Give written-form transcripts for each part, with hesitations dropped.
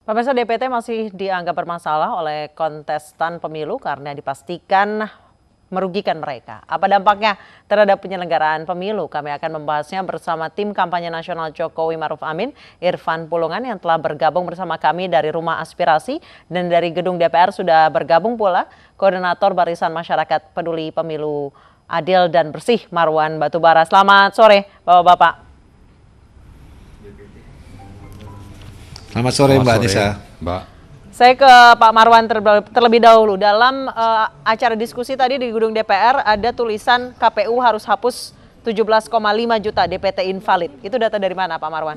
Pemirsa, DPT masih dianggap bermasalah oleh kontestan pemilu karena dipastikan merugikan mereka. Apa dampaknya terhadap penyelenggaraan pemilu? Kami akan membahasnya bersama tim kampanye nasional Jokowi Maruf Amin, Irfan Pulungan yang telah bergabung bersama kami dari Rumah Aspirasi, dan dari gedung DPR sudah bergabung pula Koordinator Barisan Masyarakat Peduli Pemilu Adil dan Bersih, Marwan Batubara. Selamat sore, Bapak-Bapak. Selamat sore, Mbak Nisa. Mbak. Saya ke Pak Marwan terlebih dahulu. Dalam acara diskusi tadi di gedung DPR ada tulisan KPU harus hapus 17,5 juta DPT invalid. Itu data dari mana, Pak Marwan?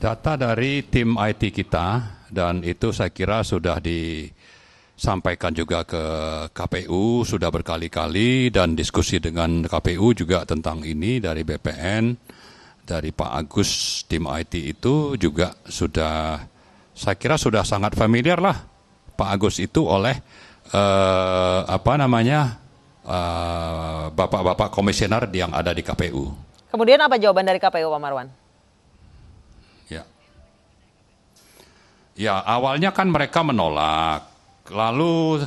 Data dari tim IT kita, dan itu saya kira sudah disampaikan juga ke KPU, sudah berkali-kali, dan diskusi dengan KPU juga tentang ini dari BPN. Dari Pak Agus, tim IT itu juga sudah, saya kira sudah sangat familiar lah Pak Agus itu oleh bapak-bapak komisioner yang ada di KPU. Kemudian apa jawaban dari KPU, Pak Marwan? Ya, awalnya kan mereka menolak, lalu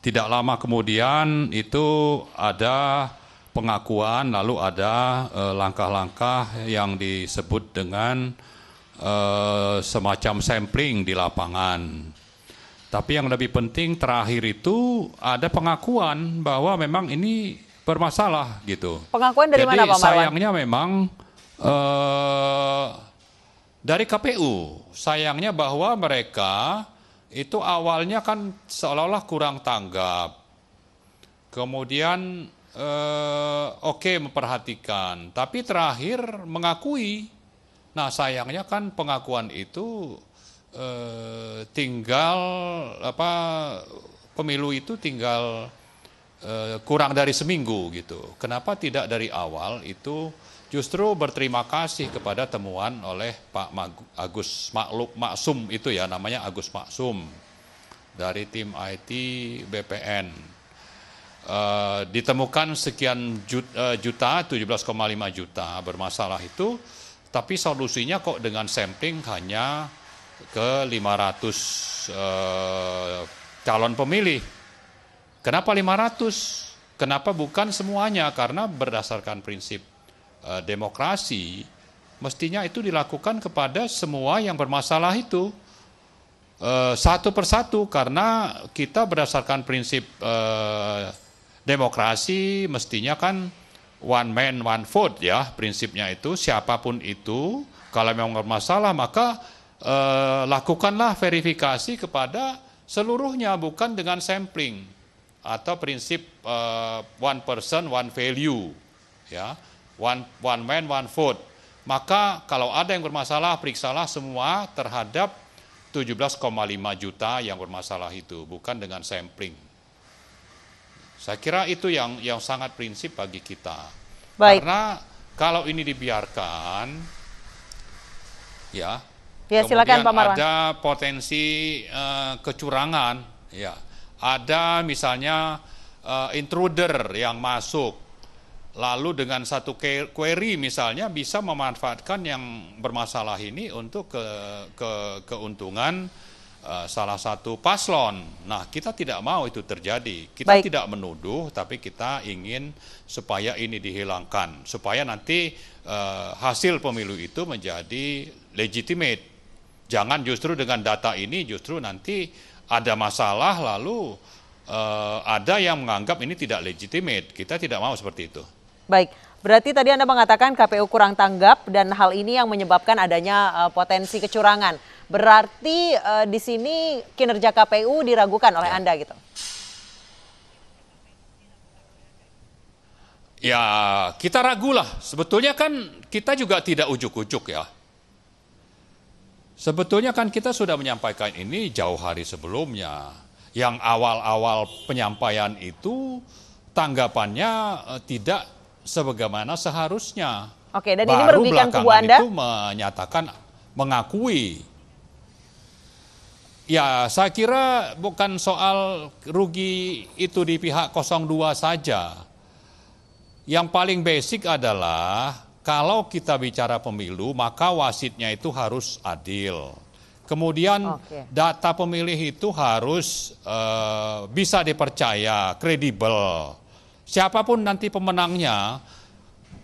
tidak lama kemudian itu ada pengakuan, lalu ada langkah-langkah yang disebut dengan semacam sampling di lapangan. Tapi yang lebih penting terakhir itu ada pengakuan bahwa memang ini bermasalah gitu. Pengakuan dari mana, Pak Marwan? Sayangnya memang dari KPU. Sayangnya bahwa mereka itu awalnya kan seolah-olah kurang tanggap. Kemudian memperhatikan, tapi terakhir mengakui. Nah, sayangnya kan pengakuan itu pemilu itu tinggal kurang dari seminggu gitu. Kenapa tidak dari awal itu justru berterima kasih kepada temuan oleh Pak Agus Maksum itu ya, namanya Agus Maksum dari tim IT BPN. Ditemukan sekian juta, 17,5 juta bermasalah itu, tapi solusinya kok dengan sampling hanya ke 500 calon pemilih. Kenapa 500? Kenapa bukan semuanya? Karena berdasarkan prinsip demokrasi, mestinya itu dilakukan kepada semua yang bermasalah itu. Satu persatu, karena kita berdasarkan prinsip demokrasi mestinya kan one man one vote ya, prinsipnya itu siapapun itu kalau memang bermasalah maka lakukanlah verifikasi kepada seluruhnya, bukan dengan sampling atau prinsip one person one value ya, one man one vote. Maka kalau ada yang bermasalah, periksalah semua terhadap 17,5 juta yang bermasalah itu, bukan dengan sampling. Saya kira itu yang sangat prinsip bagi kita. Baik. Karena kalau ini dibiarkan, ya silakan, Pak Marwan. ada potensi kecurangan, ya. Ada misalnya intruder yang masuk, lalu dengan satu query misalnya bisa memanfaatkan yang bermasalah ini untuk keuntungan salah satu paslon. Nah, kita tidak mau itu terjadi. Kita tidak menuduh, tapi kita ingin supaya ini dihilangkan, supaya nanti hasil pemilu itu menjadi legitimate. Jangan justru dengan data ini justru nanti ada masalah lalu ada yang menganggap ini tidak legitimate. Kita tidak mau seperti itu. Baik, berarti tadi Anda mengatakan KPU kurang tanggap dan hal ini yang menyebabkan adanya potensi kecurangan. Berarti di sini kinerja KPU diragukan oleh Anda gitu? Ya, kita ragulah. Sebetulnya kan kita juga tidak ujuk-ujuk ya. Sebetulnya kan kita sudah menyampaikan ini jauh hari sebelumnya. Yang awal-awal penyampaian itu tanggapannya tidak sebagaimana seharusnya. Oke, dan ini merugikan kubu Anda? Itu menyatakan, mengakui. Ya, saya kira bukan soal rugi itu di pihak 02 saja. Yang paling basic adalah kalau kita bicara pemilu, maka wasitnya itu harus adil. Kemudian data pemilih itu harus bisa dipercaya, kredibel. Siapapun nanti pemenangnya,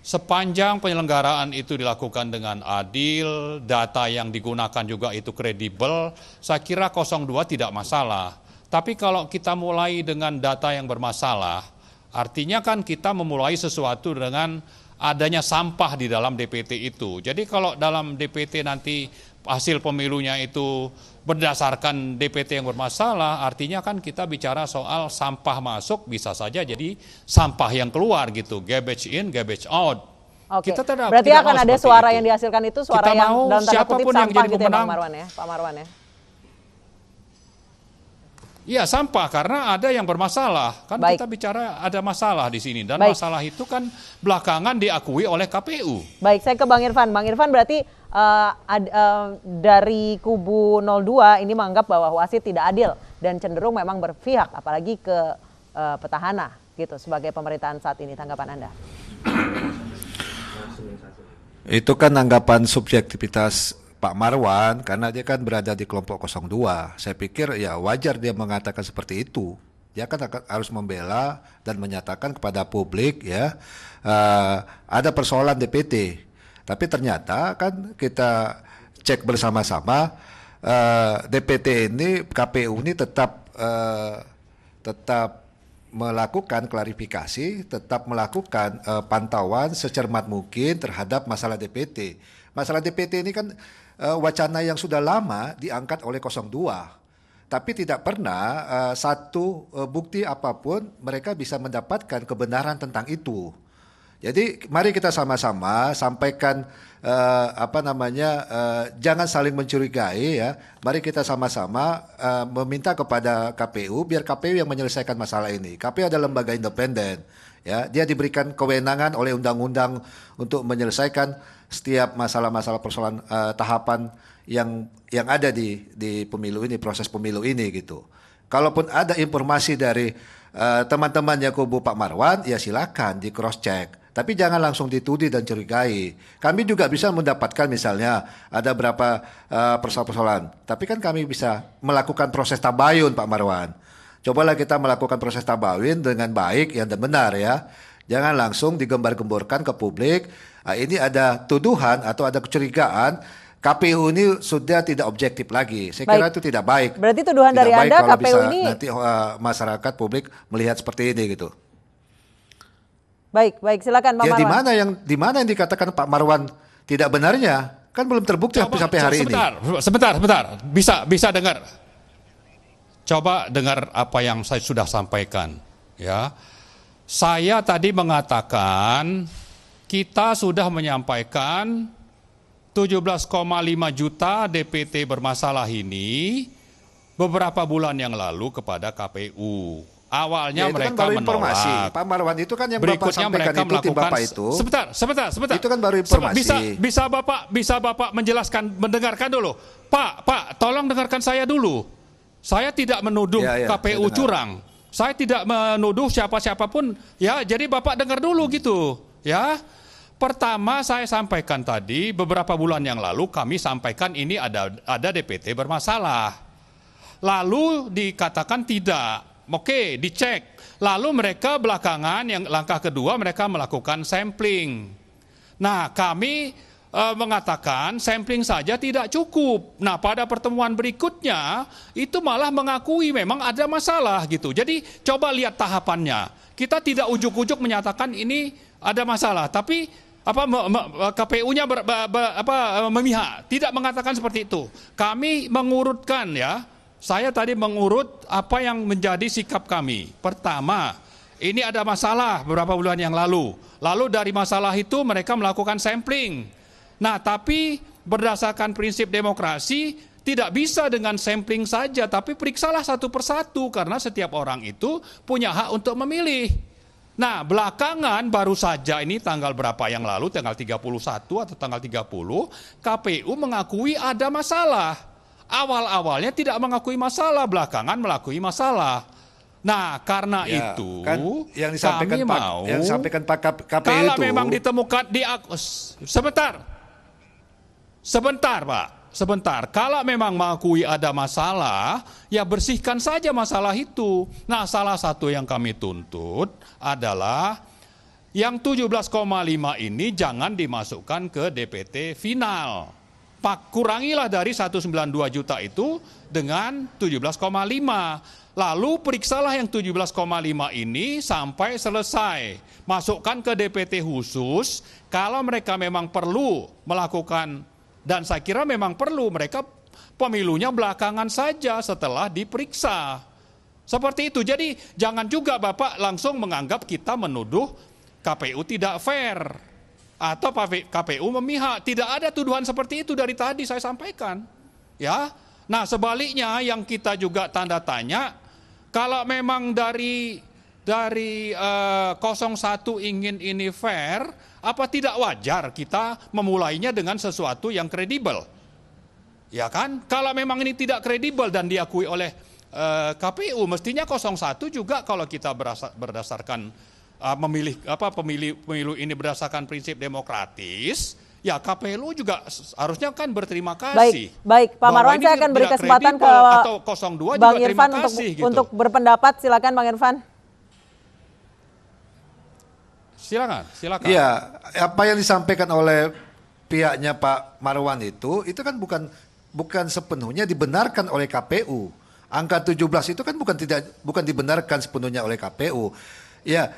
sepanjang penyelenggaraan itu dilakukan dengan adil, data yang digunakan juga itu kredibel, saya kira 02 tidak masalah. Tapi kalau kita mulai dengan data yang bermasalah, artinya kan kita memulai sesuatu dengan adanya sampah di dalam DPT itu. Jadi kalau dalam DPT nanti hasil pemilunya itu berdasarkan DPT yang bermasalah, artinya kan kita bicara soal sampah masuk bisa saja jadi sampah yang keluar gitu, garbage in, garbage out. Oke. Berarti akan ada suara yang dihasilkan itu suara kita yang mau dalam tanda kutip siapapun yang sampah jadi gitu ya pemenang, Pak Marwan ya? Iya sampah karena ada yang bermasalah kan. Baik. Kita bicara ada masalah di sini dan baik. Masalah itu kan belakangan diakui oleh KPU. Baik, saya ke Bang Irfan. Bang Irfan berarti dari kubu 02 ini menganggap bahwa wasit tidak adil dan cenderung memang berpihak apalagi ke petahana gitu sebagai pemerintahan saat ini. Tanggapan Anda? Itu kan anggapan subjektivitas Pak Marwan karena dia kan berada di kelompok 02. Saya pikir ya wajar dia mengatakan seperti itu. Dia kan harus membela dan menyatakan kepada publik ya ada persoalan DPT. Tapi ternyata kan kita cek bersama-sama DPT ini KPU ini tetap melakukan klarifikasi, tetap melakukan pantauan secermat mungkin terhadap masalah DPT. Masalah DPT ini kan wacana yang sudah lama diangkat oleh 02, tapi tidak pernah satu bukti apapun mereka bisa mendapatkan kebenaran tentang itu. Jadi mari kita sama-sama sampaikan jangan saling mencurigai ya. Mari kita sama-sama meminta kepada KPU biar KPU yang menyelesaikan masalah ini. KPU adalah lembaga independen ya. Dia diberikan kewenangan oleh undang-undang untuk menyelesaikan setiap masalah-masalah persoalan tahapan yang ada di pemilu ini, proses pemilu ini gitu. Kalaupun ada informasi dari teman-temannya kubu Pak Marwan, ya silakan di cross check. Tapi jangan langsung dituduh dan curigai. Kami juga bisa mendapatkan misalnya ada berapa persoalan. Tapi kan kami bisa melakukan proses tabayun Pak Marwan. Cobalah kita melakukan proses tabayun dengan baik yang benar ya. Jangan langsung digembar-gemborkan ke publik. Ini ada tuduhan atau ada kecurigaan KPU ini sudah tidak objektif lagi. Saya kira itu tidak baik. Berarti tuduhan tidak dari baik Anda kalau KPU bisa ini nanti masyarakat publik melihat seperti ini gitu. Baik, silakan Pak Marwan. Di mana yang dikatakan Pak Marwan tidak benarnya? Kan belum terbukti sampai hari ini. Sebentar. Bisa dengar. Coba dengar apa yang saya sudah sampaikan, ya. Saya tadi mengatakan kita sudah menyampaikan 17,5 juta DPT bermasalah ini beberapa bulan yang lalu kepada KPU. Awalnya ya, mereka kan menolak. Pak Marwan itu kan yang berikutnya Bapak sampaikan mereka itu, Bapak itu. Sebentar. Itu kan baru informasi. Bisa Bapak menjelaskan, mendengarkan dulu. Pak, tolong dengarkan saya dulu. Saya tidak menuduh KPU curang. Saya tidak menuduh siapapun ya. Jadi Bapak dengar dulu gitu, ya. Pertama saya sampaikan tadi beberapa bulan yang lalu kami sampaikan ini ada DPT bermasalah. Lalu dikatakan tidak. Oke, dicek. Lalu mereka belakangan yang langkah kedua mereka melakukan sampling. Nah, kami mengatakan sampling saja tidak cukup. Nah, pada pertemuan berikutnya itu malah mengakui memang ada masalah gitu. Jadi coba lihat tahapannya. Kita tidak ujuk-ujuk menyatakan ini ada masalah, tapi KPU-nya memihak, tidak mengatakan seperti itu. Kami mengurutkan ya. Saya tadi mengurut apa yang menjadi sikap kami. Pertama, ini ada masalah beberapa bulan yang lalu. Lalu dari masalah itu mereka melakukan sampling. Nah, tapi berdasarkan prinsip demokrasi tidak bisa dengan sampling saja, tapi periksalah satu persatu karena setiap orang itu punya hak untuk memilih. Nah, belakangan baru saja ini tanggal berapa yang lalu, tanggal 31 atau tanggal 30, KPU mengakui ada masalah. Awal-awalnya tidak mengakui masalah, belakangan mengakui masalah. Nah, karena Ya, itu kan yang disampaikan kami mau yang disampaikan Pak KPU kalau itu memang ditemukan sebentar Pak, sebentar. Kalau memang mengakui ada masalah, ya bersihkan saja masalah itu. Nah, salah satu yang kami tuntut adalah yang 17,5 ini jangan dimasukkan ke DPT final. Pak, kurangilah dari 192 juta itu dengan 17,5. Lalu periksalah yang 17,5 ini sampai selesai. Masukkan ke DPT khusus, kalau mereka memang perlu melakukan, dan saya kira memang perlu, mereka pemilunya belakangan saja setelah diperiksa. Seperti itu, jadi jangan juga Bapak langsung menganggap kita menuduh KPU tidak fair. Atau KPU memihak. Tidak ada tuduhan seperti itu dari tadi saya sampaikan. Ya. Nah, sebaliknya yang kita juga tanda tanya, kalau memang dari 01 ingin ini fair, apa tidak wajar kita memulainya dengan sesuatu yang kredibel? Ya kan? Kalau memang ini tidak kredibel dan diakui oleh KPU, mestinya 01 juga kalau kita berdasarkan pemilu ini berdasarkan prinsip demokratis, ya KPU juga harusnya kan berterima kasih. Baik, Pak Marwan, saya akan beri kesempatan ke atau 02 Bang juga Irfan terima kasih, untuk berpendapat. Silakan Bang Irfan. Silakan. Iya, apa yang disampaikan oleh pihaknya Pak Marwan itu kan bukan sepenuhnya dibenarkan oleh KPU. Angka 17 itu kan bukan dibenarkan sepenuhnya oleh KPU. Ya,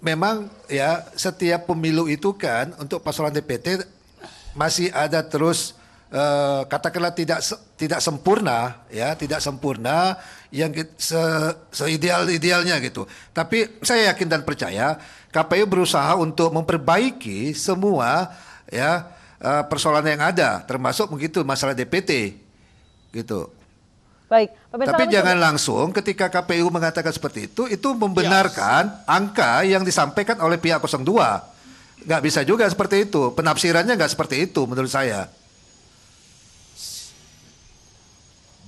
memang ya setiap pemilu itu kan untuk paslon DPT masih ada terus katakanlah tidak sempurna ya, tidak sempurna yang seideal-idealnya gitu. Tapi saya yakin dan percaya KPU berusaha untuk memperbaiki semua ya persoalan yang ada, termasuk begitu masalah DPT gitu. Baik, tapi jangan langsung ketika KPU mengatakan seperti itu membenarkan angka yang disampaikan oleh pihak 02. Nggak bisa juga seperti itu. Penafsirannya nggak seperti itu menurut saya.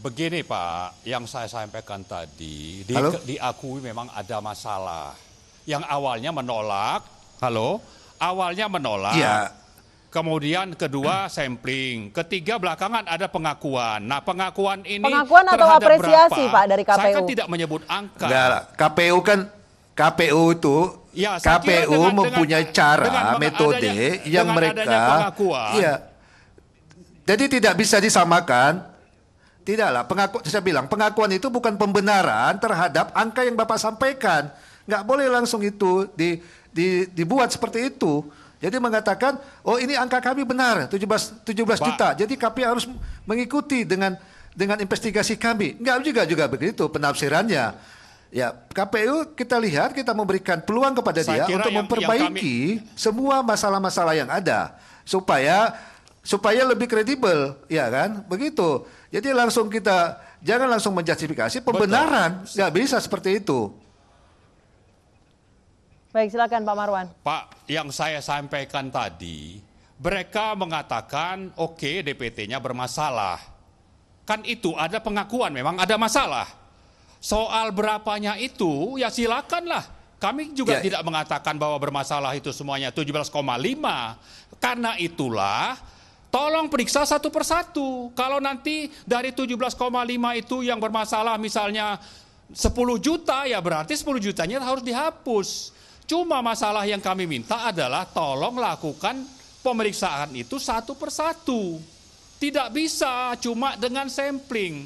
Begini Pak, yang saya sampaikan tadi, diakui memang ada masalah. Yang awalnya menolak, awalnya menolak. Ya. Kemudian kedua sampling, ketiga belakangan ada pengakuan. Nah, pengakuan ini atau apresiasi berapa? Pak dari KPU. Saya kan tidak menyebut angka. Enggak, KPU itu ya, KPU mempunyai cara, metode yang mereka iya. Jadi tidak bisa disamakan. Tidaklah, saya bilang pengakuan itu bukan pembenaran terhadap angka yang Bapak sampaikan. Nggak boleh langsung itu dibuat seperti itu. Jadi mengatakan, oh ini angka kami benar, 17 juta. Jadi KPU harus mengikuti dengan investigasi kami. Enggak juga begitu penafsirannya. Ya, KPU kita lihat, kita memberikan peluang kepada dia untuk memperbaiki semua masalah-masalah yang ada supaya lebih kredibel, ya kan? Begitu. Jadi jangan langsung menjustifikasi pembenaran. Nggak bisa seperti itu. Baik, silakan Pak Marwan. Pak, yang saya sampaikan tadi, mereka mengatakan oke, DPT-nya bermasalah. Kan itu ada pengakuan memang ada masalah. Soal berapanya itu ya silakanlah. Kami juga tidak mengatakan bahwa bermasalah itu semuanya 17,5. Karena itulah tolong periksa satu persatu. Kalau nanti dari 17,5 itu yang bermasalah misalnya 10 juta, ya berarti 10 jutanya harus dihapus. Cuma masalah yang kami minta adalah tolong lakukan pemeriksaan itu satu persatu. Tidak bisa cuma dengan sampling.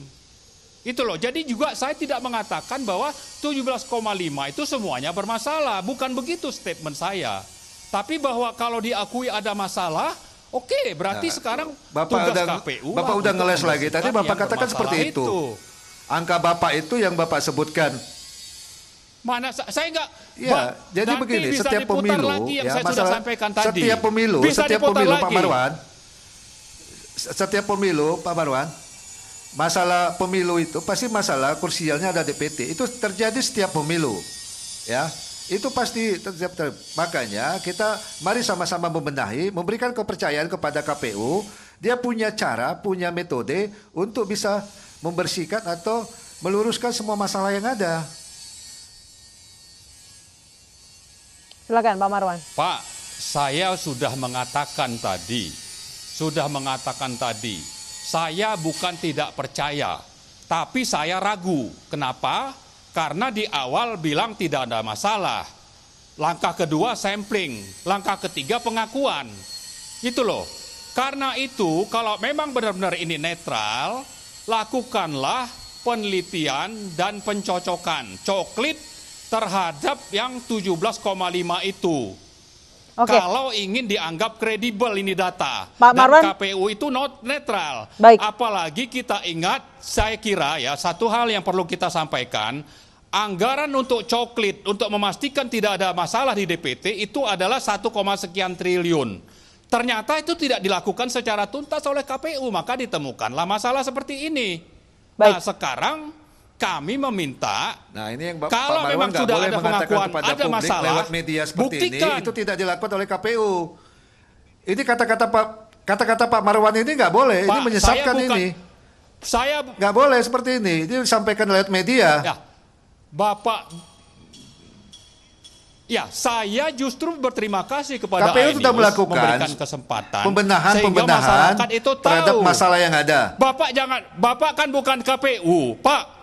Itu loh, jadi juga saya tidak mengatakan bahwa 17,5 itu semuanya bermasalah. Bukan begitu statement saya. Tapi bahwa kalau diakui ada masalah, oke, berarti sekarang tugas KPU. Bapak udah ngeles lagi, tadi Bapak katakan seperti itu. Angka Bapak itu yang Bapak sebutkan. Mana saya enggak ya, jadi begini, setiap pemilu ya, masalah setiap pemilu Pak Marwan, setiap pemilu Pak Marwan, masalah pemilu itu pasti masalah kursialnya ada DPT, itu terjadi setiap pemilu ya, itu pasti terjadi. Makanya kita mari sama-sama membenahi, memberikan kepercayaan kepada KPU, dia punya cara, punya metode untuk bisa membersihkan atau meluruskan semua masalah yang ada. Silakan Pak Marwan. Pak, saya sudah mengatakan tadi, saya bukan tidak percaya, tapi saya ragu. Kenapa? Karena di awal bilang tidak ada masalah. Langkah kedua sampling, langkah ketiga pengakuan. Gitu loh. Karena itu kalau memang benar-benar ini netral, lakukanlah penelitian dan pencocokan coklit terhadap yang 17,5 itu. Oke. Kalau ingin dianggap kredibel ini data. Pak Marwan. Dan KPU itu not netral. Baik. Apalagi kita ingat, saya kira ya satu hal yang perlu kita sampaikan, anggaran untuk coklit untuk memastikan tidak ada masalah di DPT itu adalah 1, sekian triliun. Ternyata itu tidak dilakukan secara tuntas oleh KPU, maka ditemukanlah masalah seperti ini. Baik. Nah sekarang kami meminta, Nah ini yang kalau Pak memang Marwan nggak sudah boleh ada mengatakan pengakuan, kepada ada publik masalah, lewat media seperti buktikan. ini, itu tidak dilakukan oleh KPU. Ini kata-kata Pak Marwan ini nggak boleh, ini Pak, menyesatkan saya bukan- ini. Saya Nggak boleh seperti ini disampaikan lewat media. ya, Bapak, ya saya justru berterima kasih kepada KPU sudah Aenius melakukan memberikan kesempatan pembenahan sehingga masyarakat itu terhadap tahu. masalah yang ada. Bapak kan bukan KPU, Pak,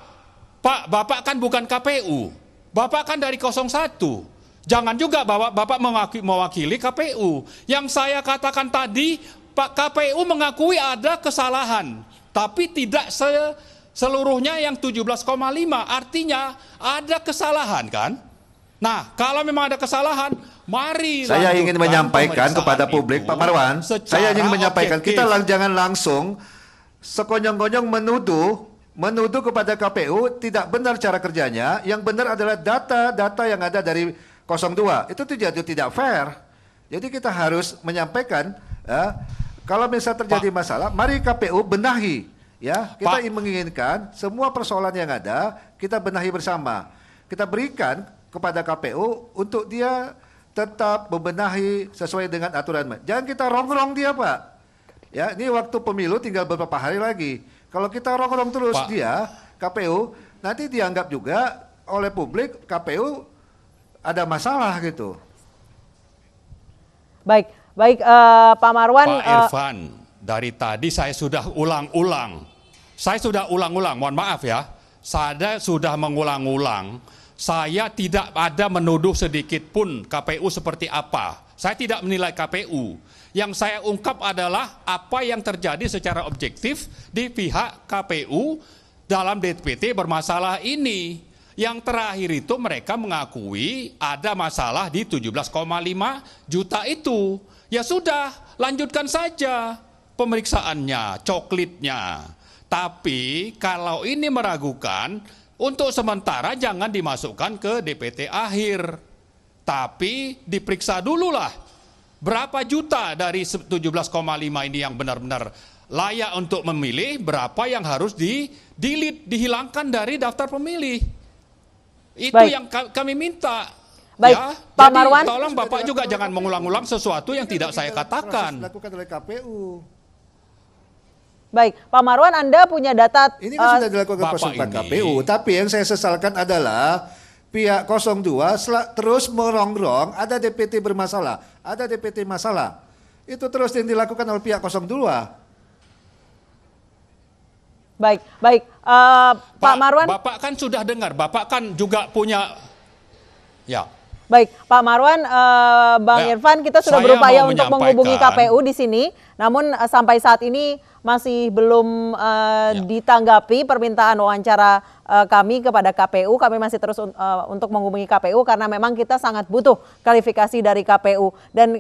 Bapak kan bukan KPU, Bapak kan dari 01. Jangan juga Bapak mewakili KPU. Yang saya katakan tadi, Pak, KPU mengakui ada kesalahan, tapi tidak seluruhnya yang 17,5. Artinya ada kesalahan kan? Nah, kalau memang ada kesalahan, mari Saya ingin lanjutkan menyampaikan pemeriksaan kepada publik, itu Pak Marwan. Saya ingin secara menyampaikan, objektif. kita jangan langsung sekonyong-konyong menuduh kepada KPU tidak benar cara kerjanya. Yang benar adalah data-data yang ada dari 02. Itu tidak fair. Jadi kita harus menyampaikan, ya, kalau misalnya terjadi masalah, mari KPU benahi. Ya, kita menginginkan semua persoalan yang ada kita benahi bersama. Kita berikan kepada KPU untuk dia tetap membenahi sesuai dengan aturan. Jangan kita rongrong dia, Pak. Ya, ini waktu pemilu tinggal beberapa hari lagi. Kalau kita rongrong terus Pak. dia, KPU, nanti dianggap juga oleh publik KPU ada masalah gitu. Baik, Pak Marwan. Pak Irfan, dari tadi saya sudah ulang-ulang. Mohon maaf ya. Saya sudah mengulang-ulang. Saya tidak ada menuduh sedikit pun KPU seperti apa. Saya tidak menilai KPU. Yang saya ungkap adalah apa yang terjadi secara objektif di pihak KPU dalam DPT bermasalah ini. Yang terakhir itu mereka mengakui ada masalah di 17,5 juta itu. Ya sudah, lanjutkan saja pemeriksaannya, coklitnya. Tapi kalau ini meragukan, untuk sementara jangan dimasukkan ke DPT akhir. Tapi diperiksa dululah berapa juta dari 17,5 ini yang benar-benar layak untuk memilih, berapa yang harus dihilangkan dari daftar pemilih. Itu Baik. yang kami minta. Baik, Ya, Pak jadi Marwan. tolong Bapak juga jangan mengulang-ulang sesuatu yang tidak saya katakan. Dilakukan oleh KPU. Baik, Pak Marwan, Anda punya data. Ini kan sudah dilakukan Bapak konsultan ini. KPU, tapi yang saya sesalkan adalah pihak 02 terus merongrong ada DPT bermasalah, ada DPT masalah. Itu terus yang dilakukan oleh pihak 02. Baik, Pak Marwan. Bapak kan sudah dengar, Bapak kan juga punya, ya. Baik, Pak Marwan, Bang Ya, Irfan, kita sudah saya berupaya mau untuk menghubungi menyampaikan. KPU di sini, namun sampai saat ini masih belum ditanggapi permintaan wawancara kami kepada KPU. Kami masih terus untuk menghubungi KPU karena memang kita sangat butuh klarifikasi dari KPU. Dan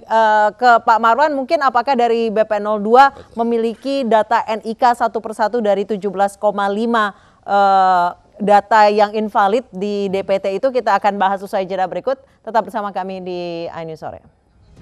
ke Pak Marwan, mungkin apakah dari BP02 memiliki data NIK satu persatu dari 17,5 data yang invalid di DPT itu? Kita akan bahas usai jeda berikut. Tetap bersama kami di iNews Sore.